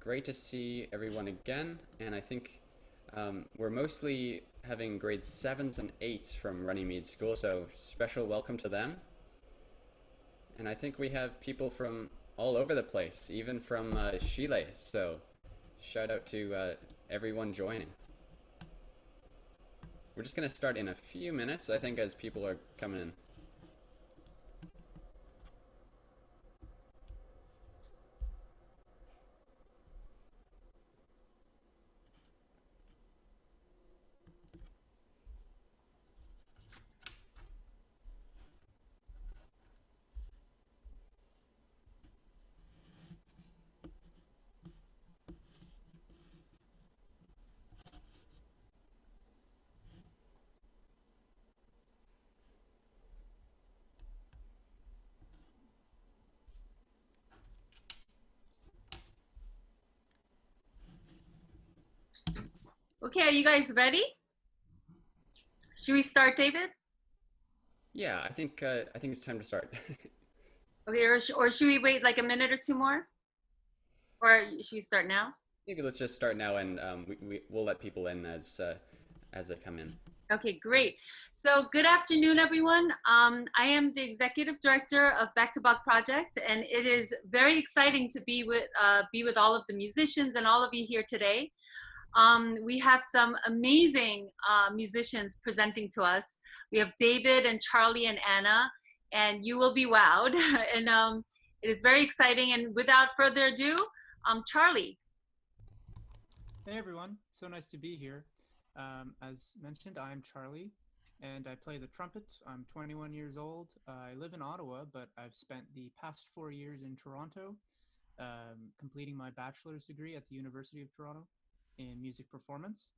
Great to see everyone again, and I think we're mostly having grade 7s and 8s from Runnymede School, so special welcome to them. And I think we have people from all over the place, even from Chile, so shout out to everyone joining. We're just going to start in a few minutes, I think, as people are coming in. Okay, are you guys ready? Should we start, David? Yeah, I think it's time to start. Okay, or should we wait like a minute or two more? Or should we start now? Maybe let's just start now, and we'll let people in as they come in. Okay, great. So good afternoon, everyone. I am the executive director of Back to Bach Project, and it is very exciting to be with all of the musicians and all of you here today. We have some amazing musicians presenting to us. We have David and Charlie and Anna, and you will be wowed. and it is very exciting. And without further ado, Charlie. Hey everyone, so nice to be here. As mentioned, I'm Charlie and I play the trumpet. I'm 21 years old. I live in Ottawa, but I've spent the past 4 years in Toronto, completing my bachelor's degree at the University of Toronto in music performance.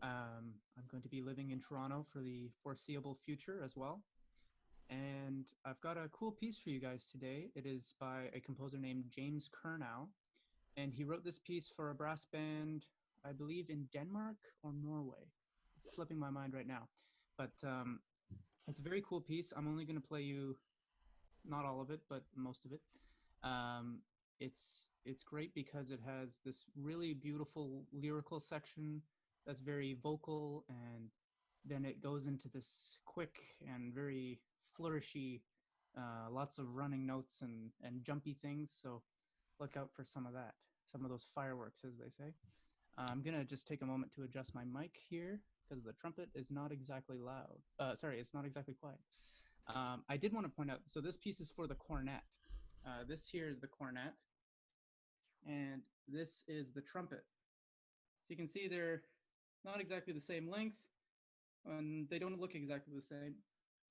I'm going to be living in Toronto for the foreseeable future as well. And I've got a cool piece for you guys today. It is by a composer named James Kurnow, and he wrote this piece for a brass band, I believe in Denmark or Norway. It's slipping my mind right now, but it's a very cool piece. I'm only going to play you not all of it, but most of it. It's great because it has this really beautiful lyrical section that's very vocal, and then it goes into this quick and very flourishy, lots of running notes and jumpy things. So look out for some of that, some of those fireworks, as they say. I'm gonna just take a moment to adjust my mic here because the trumpet is not exactly loud. Sorry, it's not exactly quiet. I did want to point out, so this piece is for the cornet. This here is the cornet, and this is the trumpet. So you can see they're not exactly the same length, and they don't look exactly the same,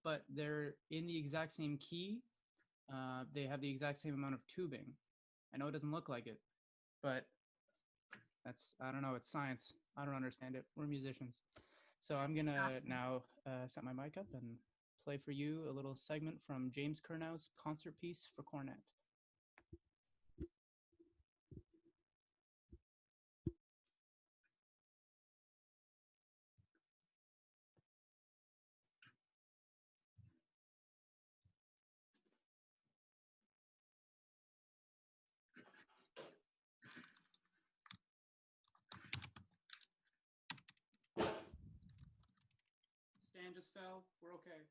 but they're in the exact same key. They have the exact same amount of tubing. I know it doesn't look like it, but I don't know, it's science. I don't understand it. We're musicians. So I'm gonna now set my mic up and play for you a little segment from James Kurnow's concert piece for cornet. Stand just fell. We're okay.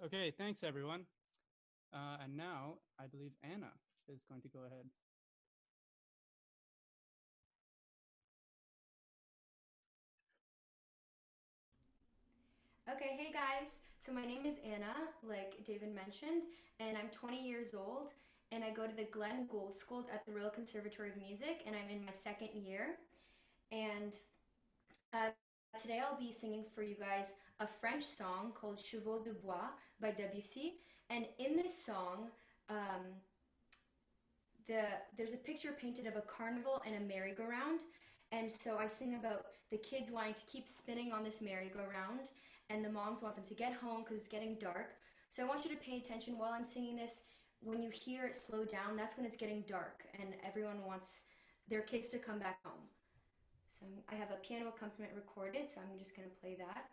Okay, thanks everyone. And now I believe Anna is going to go ahead. Okay, hey guys. So my name is Anna, like David mentioned, and I'm 20 years old, and I go to the Glenn Gould School at the Royal Conservatory of Music, and I'm in my second year. And uh, today I'll be singing for you guys a French song called Chevaux de Bois by Debussy. And in this song, um, there's a picture painted of a carnival and a merry-go-round, and so I sing about the kids wanting to keep spinning on this merry-go-round, and the moms want them to get home because it's getting dark. So I want you to pay attention while I'm singing this. When you hear it slow down, that's when it's getting dark, and everyone wants their kids to come back home. So I have a piano accompaniment recorded, so I'm just going to play that.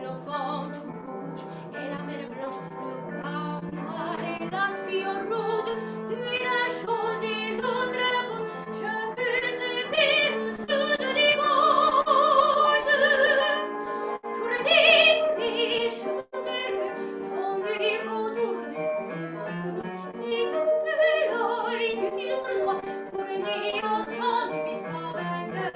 L'enfant tout rouge et la mer blanche, le gars noir et la fille rose, lui la chose et l'autre la pose, chacun se pile sous de dimanche. Tourner, tourner, cheveux tandis qu'autour des devants, clignotait l'œil du fil sournois, tourner au son du piston vainqueur.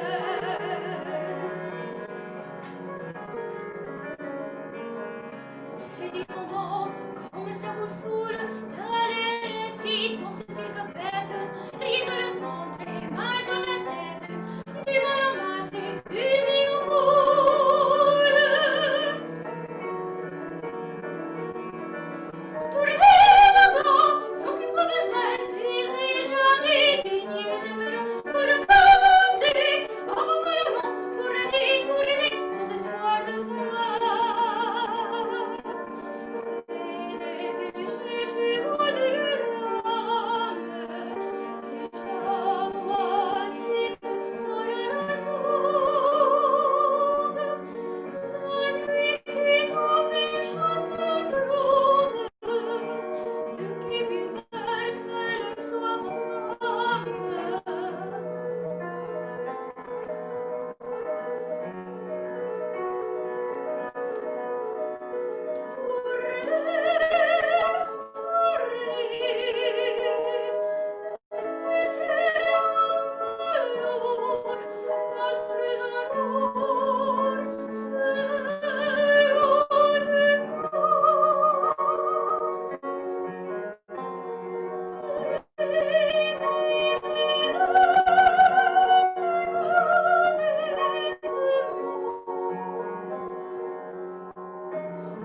C'est dit ton nom, comme ça vous saoule d'aller ainsi dans ce cirque bête, rien dans le ventre et mal dans la tête, du mal en masse, du bien au foule. Tournez maintenant, sans qu'il soit besoin, disais jamais des niais et verrons pour canter, avant le rond, tournez, sans espoir de voir.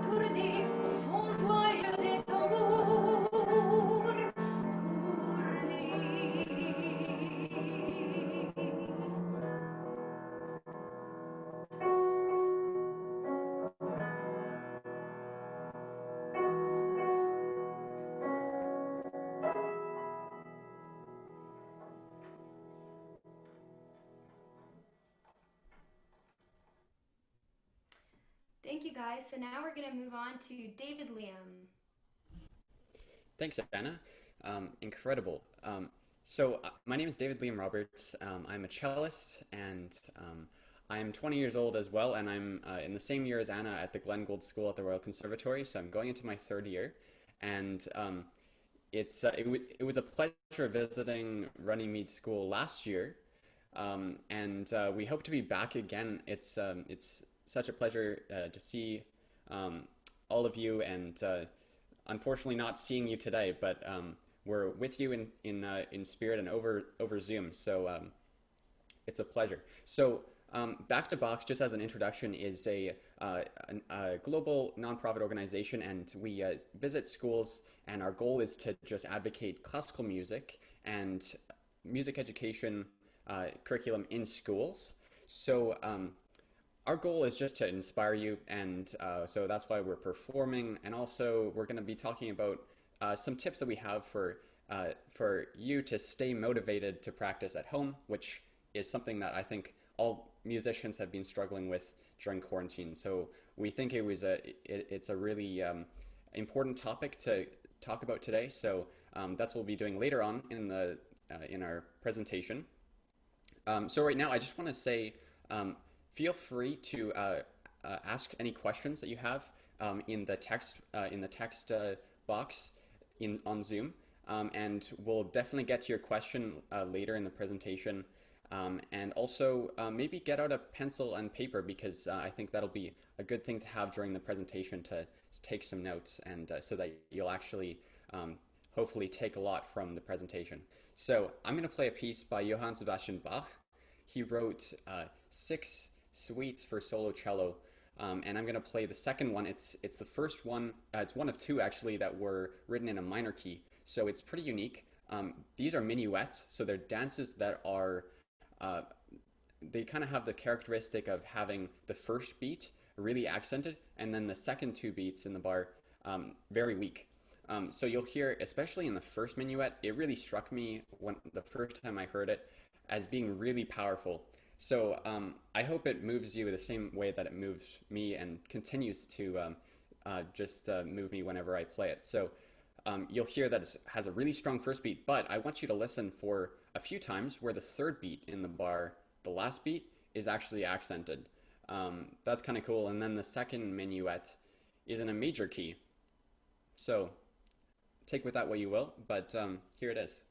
Au son joyeux des tambours, tournez. Thank you guys. So now we're going to move on to David Liam. Thanks, Anna. Incredible. My name is David Liam Roberts. I'm a cellist, and I'm 20 years old as well, and I'm in the same year as Anna at the Glenn Gould School at the Royal Conservatory, so I'm going into my third year. And it was a pleasure visiting Runnymede School last year, and we hope to be back again. It's such a pleasure to see all of you, and unfortunately not seeing you today, but we're with you in spirit and over Zoom. So it's a pleasure. So Back to Bach, just as an introduction, is a global nonprofit organization, and we visit schools, and our goal is to just advocate classical music and music education curriculum in schools. So our goal is just to inspire you, and so that's why we're performing, and also we're going to be talking about some tips that we have for you to stay motivated to practice at home, which is something that I think all musicians have been struggling with during quarantine. So we think it's a really important topic to talk about today. So that's what we'll be doing later on in our presentation. So right now, I just want to say, feel free to ask any questions that you have in the text box on Zoom, and we'll definitely get to your question later in the presentation. And also maybe get out a pencil and paper because I think that'll be a good thing to have during the presentation to take some notes and so that you'll actually hopefully take a lot from the presentation. So I'm going to play a piece by Johann Sebastian Bach. He wrote six suites for solo cello, and I'm going to play the second one. It's the first one. It's one of two actually that were written in a minor key, so it's pretty unique. These are minuets, so they're dances that are uh, they kind of have the characteristic of having the first beat really accented, and then the second two beats in the bar very weak. So you'll hear, especially in the first minuet, it really struck me when the first time I heard it as being really powerful. So I hope it moves you the same way that it moves me and continues to just move me whenever I play it. So you'll hear that it has a really strong first beat, but I want you to listen for a few times where the third beat in the bar, the last beat, is actually accented. That's kind of cool. And then the second minuet is in a major key. So take with that what you will, but here it is.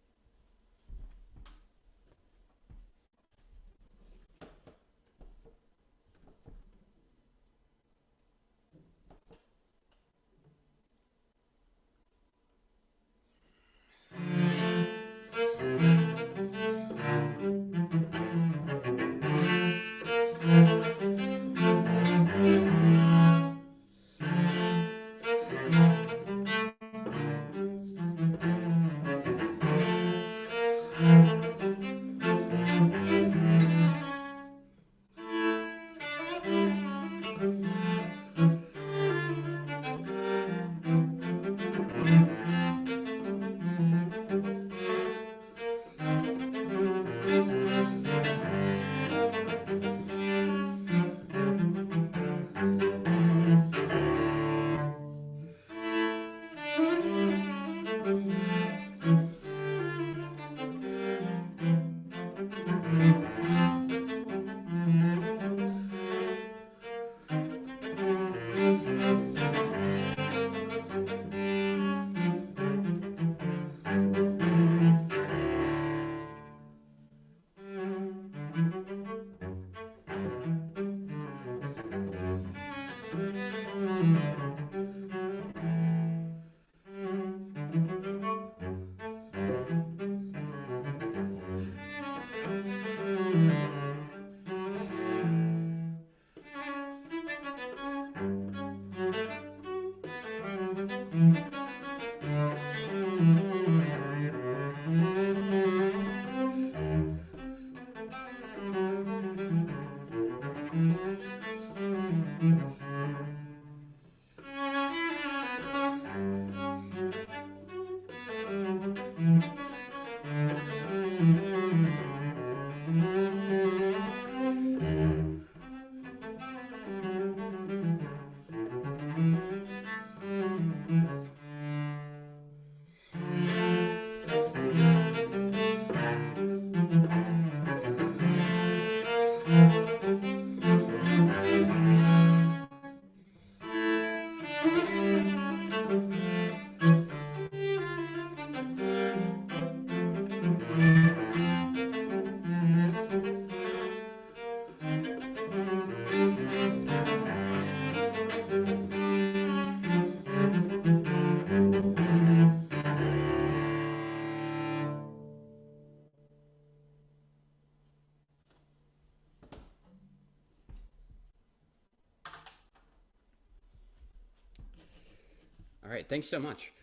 All right, thanks so much.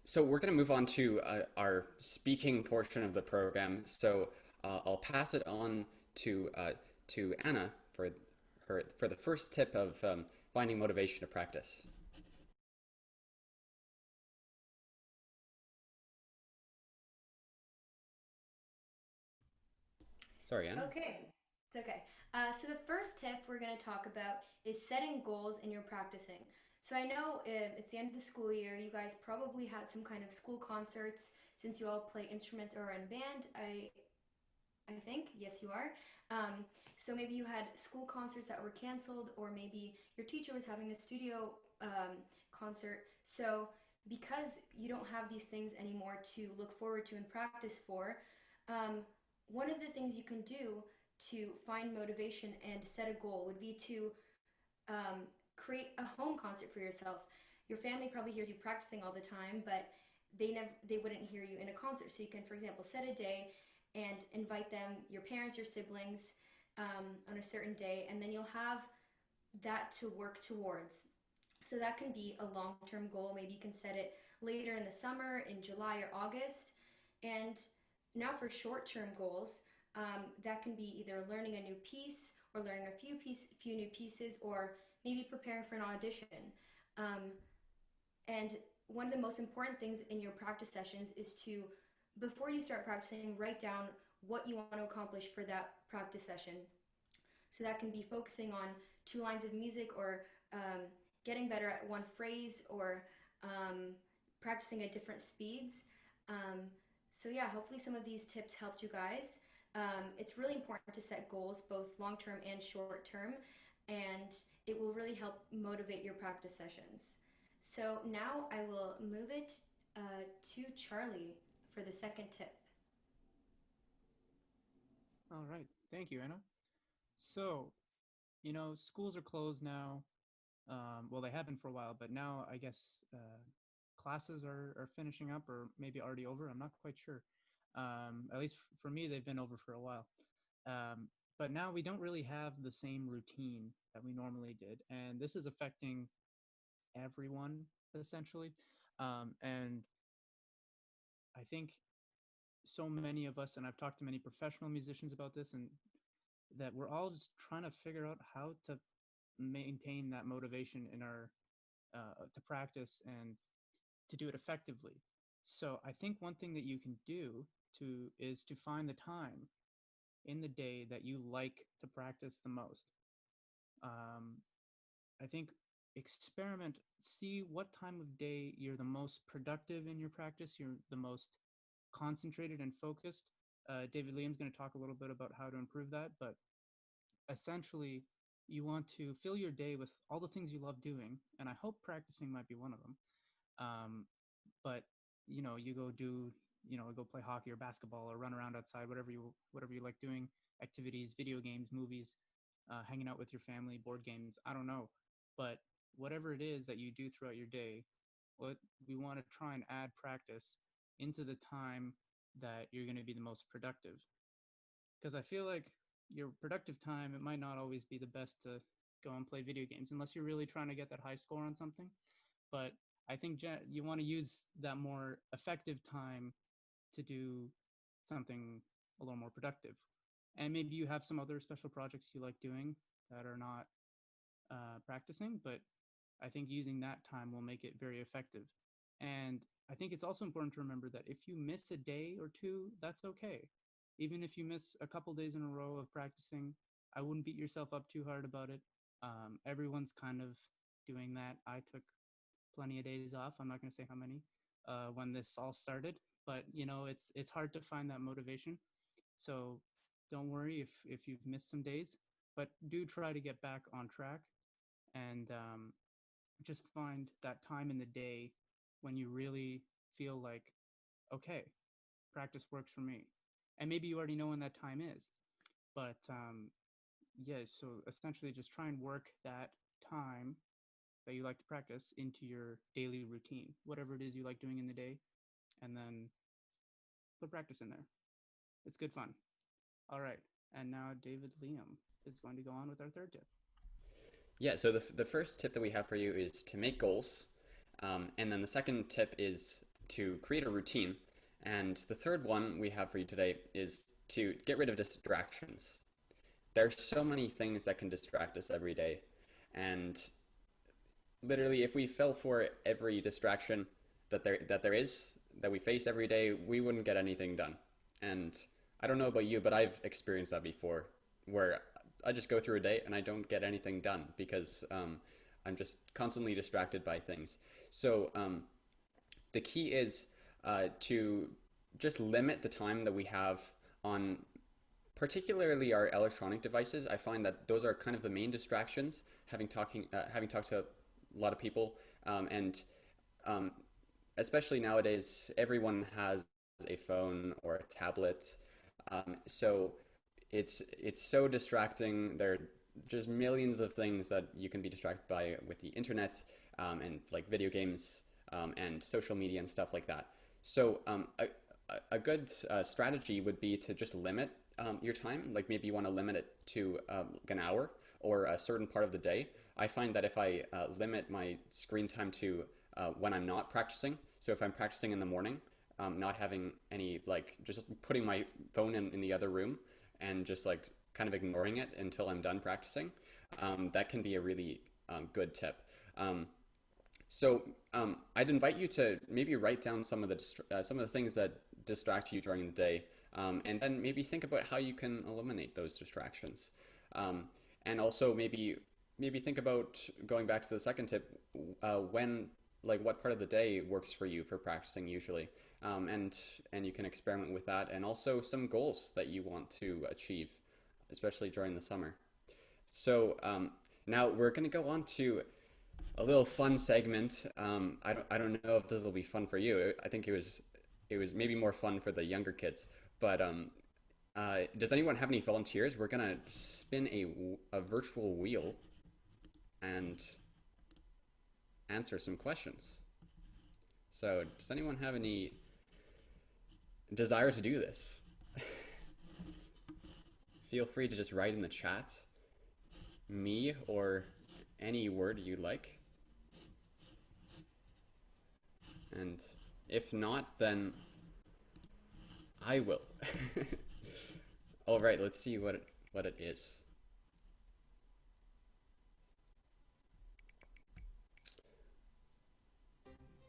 So we're going to move on to our speaking portion of the program. So I'll pass it on to to Anna for the first tip of finding motivation to practice. Sorry, Anna. Okay, it's okay. So the first tip we're going to talk about is setting goals in your practicing. So I know it's the end of the school year. You guys probably had some kind of school concerts since you all play instruments or are in band. I think yes, you are. So maybe you had school concerts that were canceled, or maybe your teacher was having a studio concert. So because you don't have these things anymore to look forward to and practice for, um, one of the things you can do to find motivation and set a goal would be to create a home concert for yourself. Your family probably hears you practicing all the time, but they wouldn't hear you in a concert. So you can, for example, set a day and invite them, your parents, your siblings, on a certain day, and then you'll have that to work towards. So that can be a long-term goal. Maybe you can set it later in the summer, in July or August. And now for short-term goals, that can be either learning a new piece or learning few new pieces, or maybe preparing for an audition. Um, and one of the most important things in your practice sessions is to, before you start practicing, write down what you want to accomplish for that practice session. So that can be focusing on two lines of music, or getting better at one phrase, or practicing at different speeds. Um, so yeah, hopefully some of these tips helped you guys. It's really important to set goals, both long term and short term, and it will really help motivate your practice sessions. So now I will move it to Charlie for the second tip. All right. Thank you, Anna. So, schools are closed now. Well, they have been for a while, but now I guess classes are finishing up, or maybe already over. I'm not quite sure. At least for me, they've been over for a while. But now we don't really have the same routine that we normally did. And this is affecting everyone, essentially. And I think so many of us, and I've talked to many professional musicians about this, and that we're all just trying to figure out how to maintain that motivation in our to practice and to do it effectively. So I think one thing that you can do is to find the time in the day that you like to practice the most. Um, I think experiment, see what time of day you're the most productive in your practice, you're the most concentrated and focused. David Liam's going to talk a little bit about how to improve that, but essentially, you want to fill your day with all the things you love doing, and I hope practicing might be one of them. Um, but you go do, go play hockey or basketball or run around outside, whatever you like doing, activities, video games, movies, hanging out with your family, board games. I don't know, but whatever it is that you do throughout your day, what we want to try and add practice into the time that you're going to be the most productive, because I feel like your productive time, it might not always be the best to go and play video games unless you're really trying to get that high score on something. But I think you want to use that more effective time to do something a little more productive. And maybe you have some other special projects you like doing that are not practicing, but I think using that time will make it very effective. And I think it's also important to remember that if you miss a day or two, that's okay. Even if you miss a couple days in a row of practicing, I wouldn't beat yourself up too hard about it. Everyone's kind of doing that. I took plenty of days off. I'm not going to say how many when this all started, but it's hard to find that motivation. So don't worry if you've missed some days, but do try to get back on track, and just find that time in the day when you really feel like, okay, practice works for me. And maybe you already know when that time is, but yeah, so essentially just try and work that time that you like to practice into your daily routine, whatever it is you like doing in the day, and then put practice in there. It's good fun. All right, and now David Liam is going to go on with our third tip. Yeah, so the first tip that we have for you is to make goals. And then the second tip is to create a routine. And the third one we have for you today is to get rid of distractions. there's so many things that can distract us every day. And literally, if we fell for every distraction that we face every day, we wouldn't get anything done. And I don't know about you, but I've experienced that before, where I just go through a day and I don't get anything done because I'm just constantly distracted by things. So the key is to just limit the time that we have on particularly our electronic devices. I find that those are kind of the main distractions. Having talked to a lot of people, and um, especially nowadays, everyone has a phone or a tablet. So it's so distracting. There are just millions of things that you can be distracted by with the internet, and like video games, and social media and stuff like that. So a good strategy would be to just limit your time. Like maybe you want to limit it to like an hour or a certain part of the day. I find that if I limit my screen time to when I'm not practicing, so if I'm practicing in the morning, not having any, like, just putting my phone in the other room and just like kind of ignoring it until I'm done practicing, that can be a really good tip. Um, I'd invite you to maybe write down some of the things that distract you during the day, and then maybe think about how you can eliminate those distractions. Um, and also maybe think about going back to the second tip, when, like, what part of the day works for you for practicing usually, and you can experiment with that, and also some goals that you want to achieve, especially during the summer. So now we're going to go on to a little fun segment. I don't know if this will be fun for you. I think it was maybe more fun for the younger kids. But does anyone have any volunteers? We're gonna spin a virtual wheel and answer some questions. So does anyone have any desire to do this? Feel free to just write in the chat, me or any word you like. And if not, then I will. All right, let's see what it is.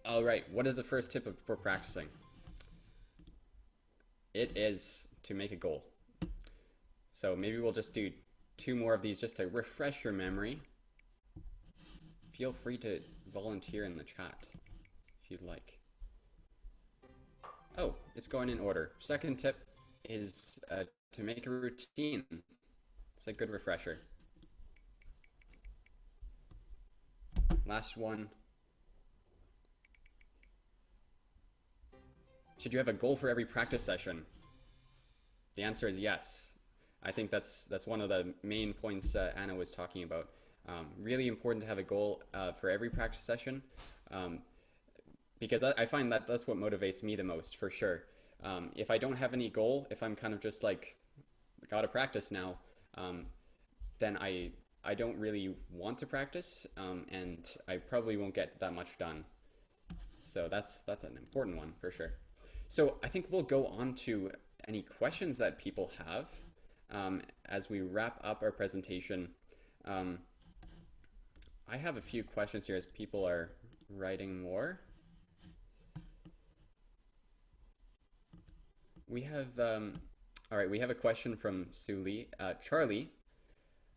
All right, what is the first tip for practicing? It is to make a goal. So maybe we'll just do two more of these just to refresh your memory. Feel free to volunteer in the chat if you'd like. Oh, it's going in order. Second tip is to make a routine. It's a good refresher. Last one. Should you have a goal for every practice session? The answer is yes. I think that's one of the main points Anna was talking about. Really important to have a goal for every practice session, because I find that that's what motivates me the most, for sure. If I don't have any goal, if I'm kind of just like, gotta practice now, then I don't really want to practice, and I probably won't get that much done. So that's an important one for sure. So I think we'll go on to any questions that people have as we wrap up our presentation. I have a few questions here as people are writing more. We have, all right, we have a question from Suli. Charlie,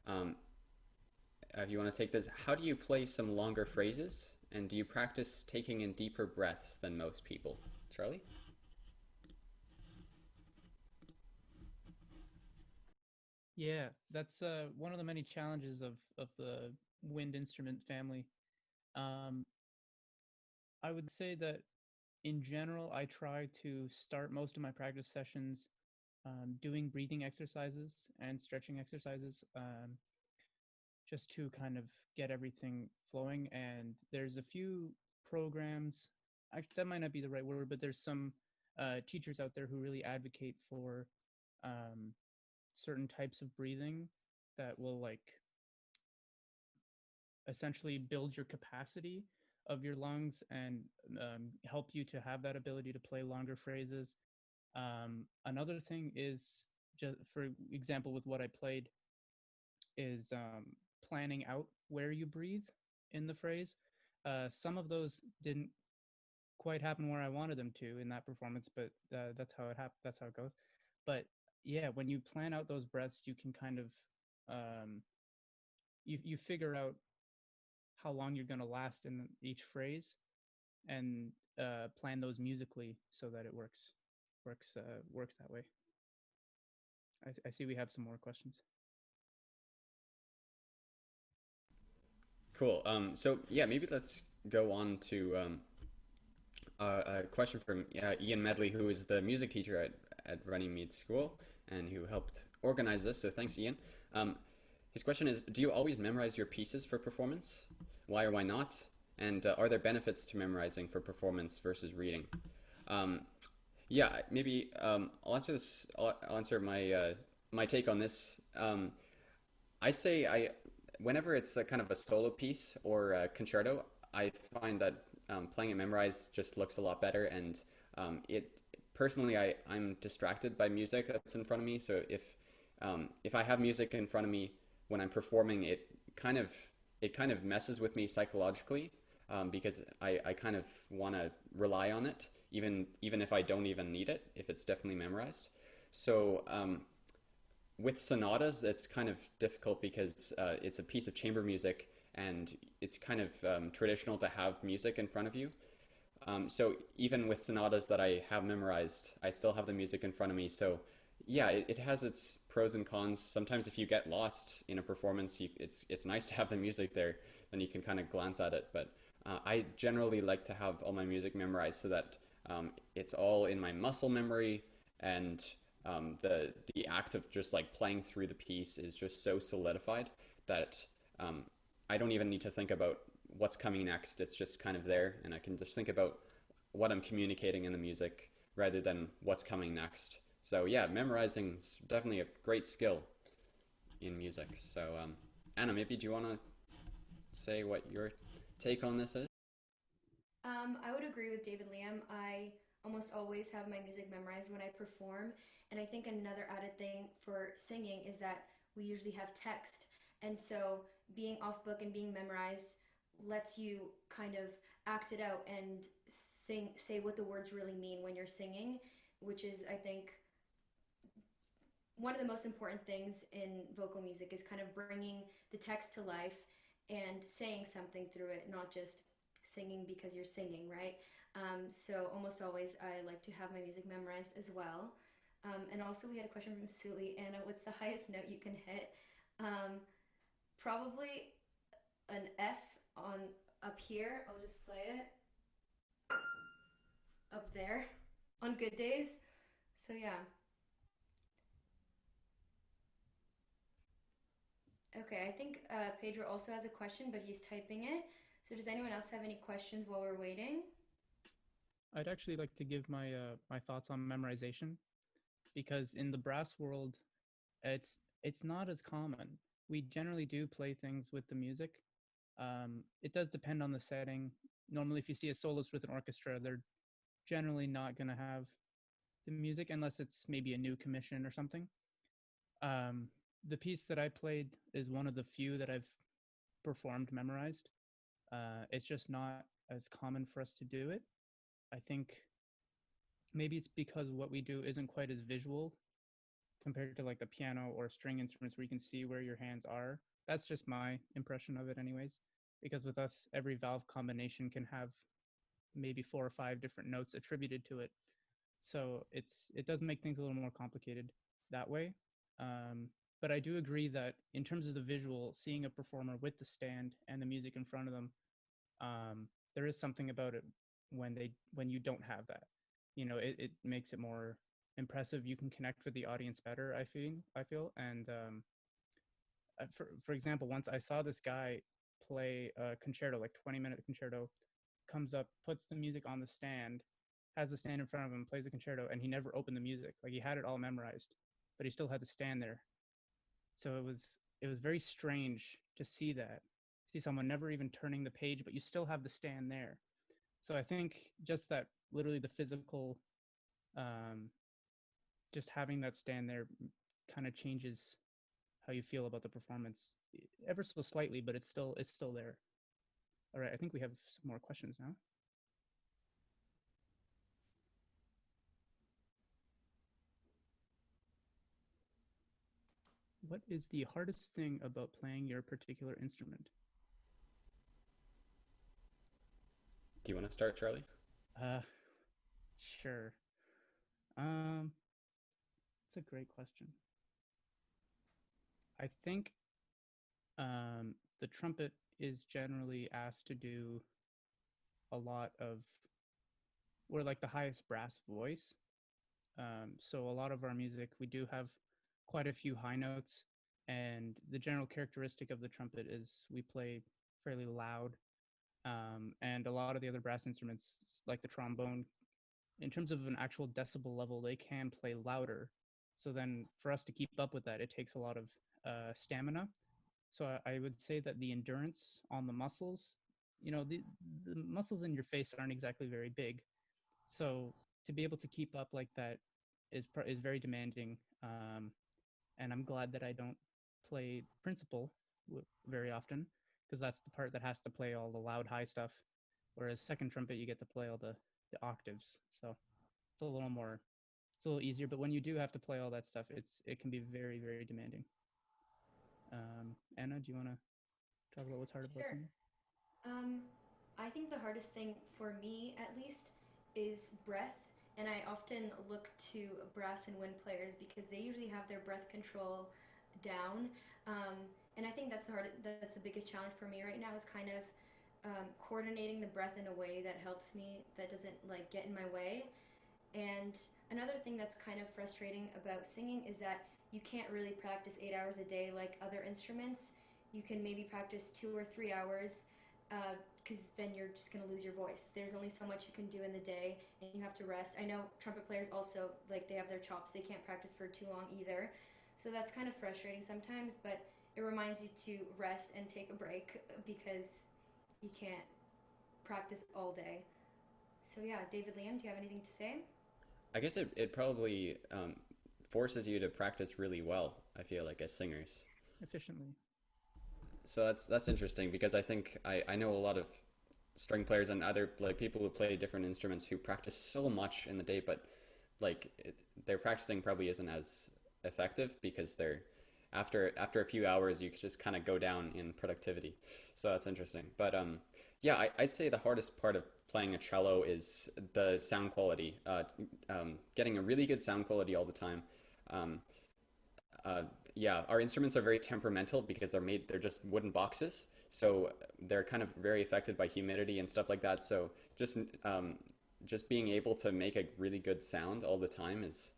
if you want to take this, how do you play some longer phrases? And do you practice taking in deeper breaths than most people? Charlie? Yeah, that's one of the many challenges of the wind instrument family. Um, I would say that in general, I try to start most of my practice sessions doing breathing exercises and stretching exercises, just to kind of get everything flowing. And there's a few programs, actually, that might not be the right word, but there's some teachers out there who really advocate for um, certain types of breathing that will like essentially build your capacity of your lungs and help you to have that ability to play longer phrases. Another thing is, just for example, with what I played, is planning out where you breathe in the phrase. Some of those didn't quite happen where I wanted them to in that performance, but that's how it that's how it goes. But yeah, when you plan out those breaths, you can kind of you figure out how long you're going to last in each phrase, and plan those musically so that it works that way. I see we have some more questions. Cool. So yeah, maybe let's go on to a question from Ian Medley, who is the music teacher at Runnymede School and who helped organize this. So thanks, Ian. His question is, do you always memorize your pieces for performance? Why or why not? And are there benefits to memorizing for performance versus reading? Um, yeah, maybe I'll answer this. I'll answer my take on this. I say whenever it's a kind of a solo piece or a concerto, I find that playing it memorized just looks a lot better, and it personally I'm distracted by music that's in front of me. So if I have music in front of me when I'm performing, kind of it kind of messes with me psychologically, because I kind of want to rely on it, even if I don't even need it, if it's definitely memorized. So with sonatas, it's kind of difficult because it's a piece of chamber music, and it's kind of traditional to have music in front of you. So even with sonatas that I have memorized, I still have the music in front of me. So yeah, it has its pros and cons. Sometimes if you get lost in a performance, it's nice to have the music there. Then you can kind of glance at it. But I generally like to have all my music memorized so that it's all in my muscle memory, and the act of just like playing through the piece is just so solidified that um, I don't even need to think about what's coming next. It's just kind of there, and I can just think about what I'm communicating in the music rather than what's coming next. So yeah, memorizing is definitely a great skill in music. So Anna, maybe do you want to say what your take on this is? I would agree with David Liam. I almost always have my music memorized when I perform. And I think another added thing for singing is that we usually have text. And so being off book and being memorized lets you kind of act it out and say what the words really mean when you're singing, which is, I think, one of the most important things in vocal music is kind of bringing the text to life and saying something through it, not just singing because you're singing, right? So almost always I like to have my music memorized as well. And also we had a question from Suli, Anna, what's the highest note you can hit? Um, Probably an F on up here. I'll just play it up there on good days. So yeah. Okay, I think Pedro also has a question, but he's typing it. So does anyone else have any questions while we're waiting? I'd actually like to give my thoughts on memorization, because in the brass world, it's not as common. We generally do play things with the music. It does depend on the setting. Normally, if you see a soloist with an orchestra, they're generally not going to have the music unless it's maybe a new commission or something. Um, the piece that I played is one of the few that I've performed memorized. It's just not as common for us to do it. I think maybe it's because what we do isn't quite as visual compared to like the piano or string instruments where you can see where your hands are. That's just my impression of it, anyways. Because with us, every valve combination can have maybe 4 or 5 different notes attributed to it. So it does make things a little more complicated that way. Um, but I do agree that in terms of the visual, seeing a performer with the stand and the music in front of them, there is something about it when you don't have that. You know, it makes it more impressive. You can connect with the audience better. I feel, and for example, once I saw this guy play a concerto, like 20-minute concerto, comes up, puts the music on the stand, has the stand in front of him, plays the concerto, and he never opened the music. Like he had it all memorized, but he still had the stand there. So it was very strange to see that. See someone never even turning the page, but you still have the stand there. So I think just that literally the physical, um, just having that stand there kind of changes how you feel about the performance, ever so slightly, but it's still there. All right, I think we have some more questions now. What is the hardest thing about playing your particular instrument? Do you want to start, Charlie? Uh, sure. Um, it's a great question. I think the trumpet is generally asked to do a lot of, we're like the highest brass voice. So a lot of our music, we do have quite a few high notes, and the general characteristic of the trumpet is we play fairly loud. And a lot of the other brass instruments, like the trombone, in terms of an actual decibel level, they can play louder. So then, for us to keep up with that, it takes a lot of stamina. So I would say that the endurance on the muscles, the muscles in your face aren't exactly very big. So to be able to keep up like that is very demanding. And I'm glad that I don't play principal very often, because that's the part that has to play all the loud high stuff. Whereas second trumpet, you get to play all the octaves. So it's a little more, it's a little easier. But when you do have to play all that stuff, it can be very, very demanding. Anna, do you want to talk about what's hard about Sure. singing? Um, I think the hardest thing for me, at least, is breath. And I often look to brass and wind players because they usually have their breath control down. And I think that's the biggest challenge for me right now is kind of coordinating the breath in a way that helps me, that doesn't like get in my way. And another thing that's kind of frustrating about singing is that you can't really practice 8 hours a day like other instruments. You can maybe practice 2 or 3 hours because then you're just going to lose your voice. There's only so much you can do in the day and you have to rest. I know trumpet players also, like, they have their chops. They can't practice for too long either. So that's kind of frustrating sometimes, but it reminds you to rest and take a break because you can't practice all day. So yeah, David Liam, do you have anything to say? I guess it probably forces you to practice really well, I feel like, as singers. Efficiently. So that's interesting because I think I know a lot of string players and other like people who play different instruments who practice so much in the day, but their practicing probably isn't as effective because they're after a few hours you just kind of go down in productivity. So that's interesting. But yeah, I'd say the hardest part of playing a cello is the sound quality. Getting a really good sound quality all the time. Um, uh, yeah, our instruments are very temperamental because they're just wooden boxes, so they're kind of very affected by humidity and stuff like that. So just um, just being able to make a really good sound all the time is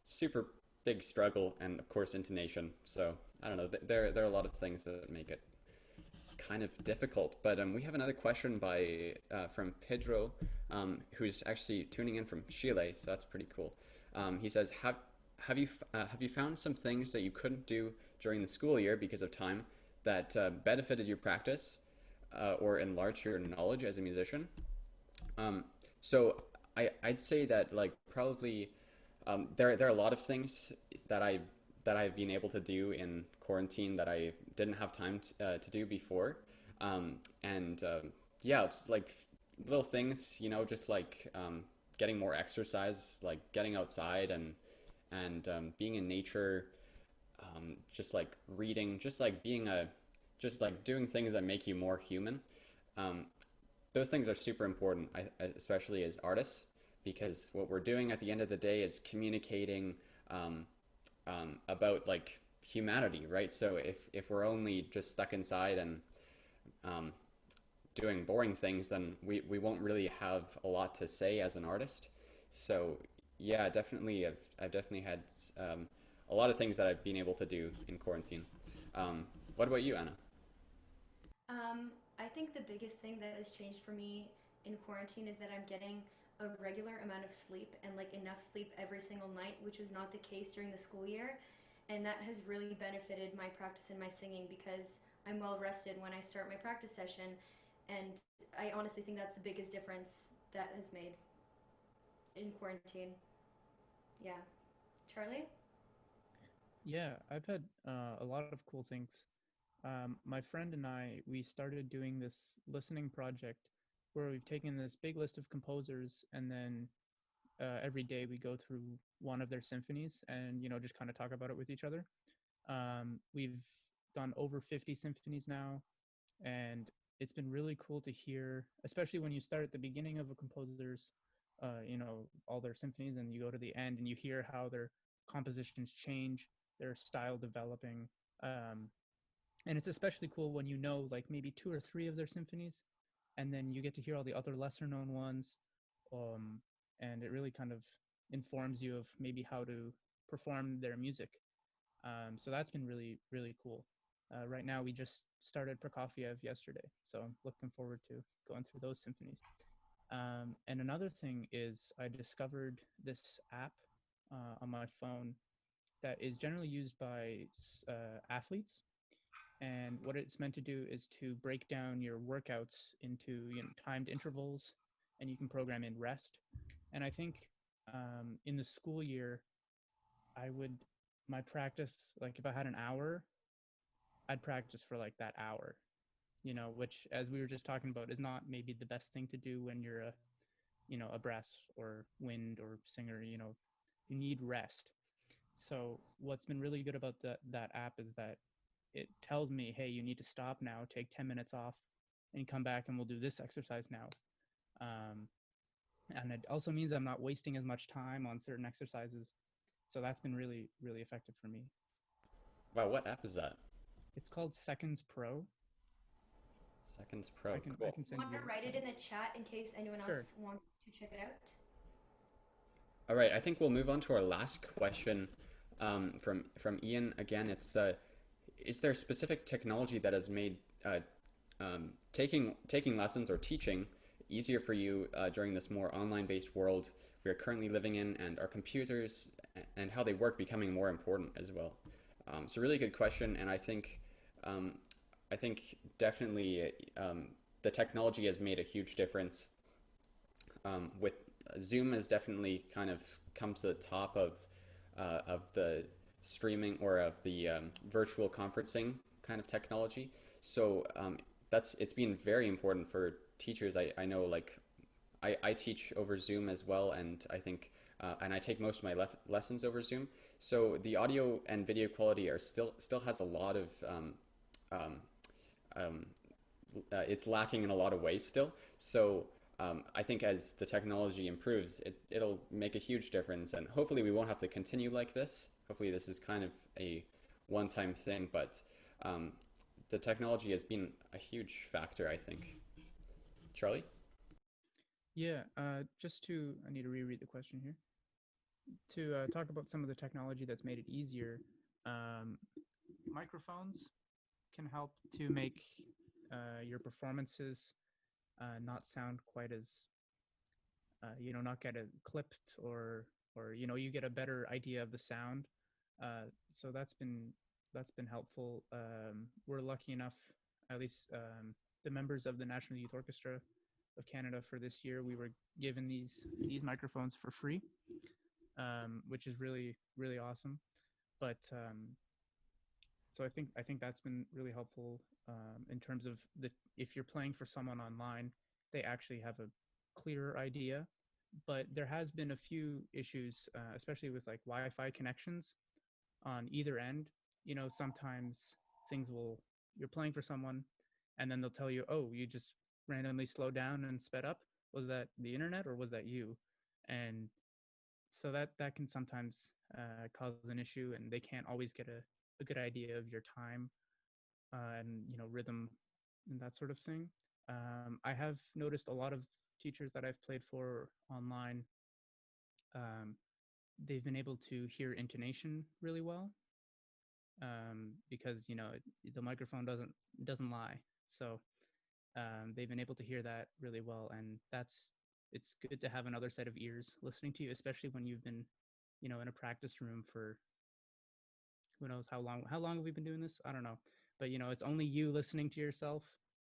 super big struggle, and of course intonation. So I don't know. There are a lot of things that make it kind of difficult. But we have another question by from Pedro, who's actually tuning in from Chile. So that's pretty cool. He says, have you found some things that you couldn't do during the school year because of time that benefited your practice or enlarged your knowledge as a musician? Um, so I'd say that like probably there are a lot of things that I've been able to do in quarantine that I didn't have time to do before, and yeah, it's like little things, just like getting more exercise, like getting outside and being in nature, just like reading, just like doing things that make you more human. Um, those things are super important, especially as artists, because what we're doing at the end of the day is communicating um, about like humanity, right? So if we're only just stuck inside and um, doing boring things, then we won't really have a lot to say as an artist. So yeah, definitely, I've definitely had a lot of things that I've been able to do in quarantine. What about you, Anna? I think the biggest thing that has changed for me in quarantine is that I'm getting a regular amount of sleep and like enough sleep every single night, which was not the case during the school year. And that has really benefited my practice and my singing because I'm well rested when I start my practice session. And I honestly think that's the biggest difference that has made in quarantine. Yeah. Charlie? Yeah, I've had a lot of cool things. My friend and I, we started doing this listening project where we've taken this big list of composers, and then every day we go through one of their symphonies and, just kind of talk about it with each other. We've done over 50 symphonies now, and it's been really cool to hear, especially when you start at the beginning of a composer's, all their symphonies, and you go to the end and you hear how their compositions change, their style developing. Um, and it's especially cool when you know like maybe two or three of their symphonies, and then you get to hear all the other lesser known ones. Um, and it really kind of informs you of maybe how to perform their music. So that's been really, really cool. Right now, we just started Prokofiev yesterday, so I'm looking forward to going through those symphonies. And another thing is, I discovered this app on my phone that is generally used by athletes. And what it's meant to do is to break down your workouts into timed intervals, and you can program in rest. And I think in the school year, I would my practice, like if I had an hour, I'd practice for like that hour, which, as we were just talking about, is not maybe the best thing to do when you're a brass or wind or singer. You need rest. So what's been really good about that app is that it tells me, hey, you need to stop now, take 10 minutes off, and come back, and we'll do this exercise now. Um, and it also means I'm not wasting as much time on certain exercises. So that's been really, really effective for me. Wow, what app is that? It's called Seconds Pro. Seconds I Pro. can I Cool. can You send want you to write some. it in the chat in case anyone Sure. else wants to check it out? All right, I think we'll move on to our last question from Ian. Again, it's is there specific technology that has made taking lessons or teaching easier for you during this more online-based world we are currently living in, and are computers and how they work becoming more important as well? It's a really good question, and um, I think definitely the technology has made a huge difference. With Zoom has definitely kind of come to the top of the streaming or of the virtual conferencing kind of technology. So it's been very important for teachers. I know like I teach over Zoom as well, and I think and I take most of my lessons over Zoom. So the audio and video quality are still has a lot of um, um, it's lacking in a lot of ways still. So I think as the technology improves, it'll make a huge difference, and hopefully we won't have to continue like this. Hopefully this is kind of a one-time thing, but um, the technology has been a huge factor, I think. Charlie? Yeah. I need to reread the question here. To talk about some of the technology that's made it easier, um, microphones can help to make your performances not sound quite as not get it clipped, or you get a better idea of the sound. So that's been helpful. We're lucky enough, at least the members of the National Youth Orchestra of Canada, for this year, we were given these microphones for free, which is really, really awesome. But so I think that's been really helpful in terms of if you're playing for someone online, they actually have a clearer idea. But there has been a few issues, especially with like Wi-Fi connections on either end. Sometimes things will you're playing for someone, and then they'll tell you, "Oh, you just randomly slowed down and sped up. Was that the internet, or was that you?" And so that can sometimes cause an issue, and they can't always get a good idea of your time and rhythm and that sort of thing. I have noticed a lot of teachers that I've played for online, um, they've been able to hear intonation really well, because the microphone doesn't lie. So they've been able to hear that really well, and it's good to have another set of ears listening to you, especially when you've been in a practice room for who knows how long have we been doing this. I don't know, but it's only you listening to yourself,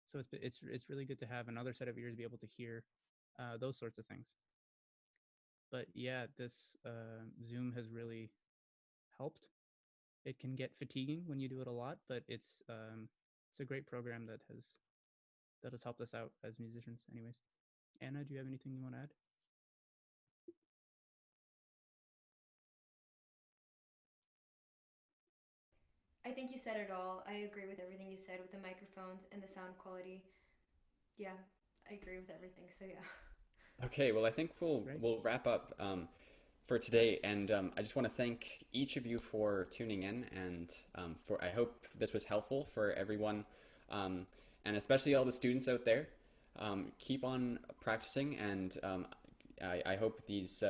so it's really good to have another set of ears to be able to hear those sorts of things. But yeah, this Zoom has really helped. it can get fatiguing when you do it a lot, but it's a great program that has helped us out as musicians. Anyways, Anna, do you have anything you want to add? I think you said it all. I agree with everything you said with the microphones and the sound quality. Yeah, I agree with everything. So yeah. Okay, well, I think we'll Right. we'll wrap up for today, and I just want to thank each of you for tuning in, and for I hope this was helpful for everyone, um, and especially all the students out there. Keep on practicing, and I hope these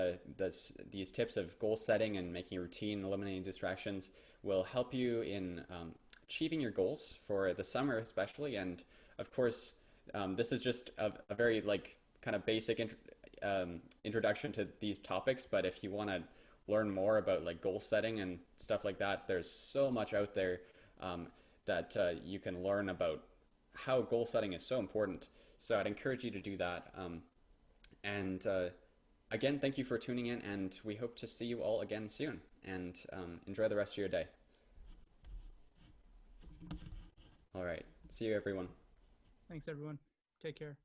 tips of goal setting and making a routine, eliminating distractions, will help you in achieving your goals for the summer, especially. And of course, this is just a very like kind of basic introduction to these topics. But if you want to learn more about like goal setting and stuff like that, there's so much out there um, that you can learn about how goal setting is so important. So I'd encourage you to do that. And again, thank you for tuning in, and we hope to see you all again soon. And enjoy the rest of your day. All right. See you, everyone. Thanks, everyone. Take care.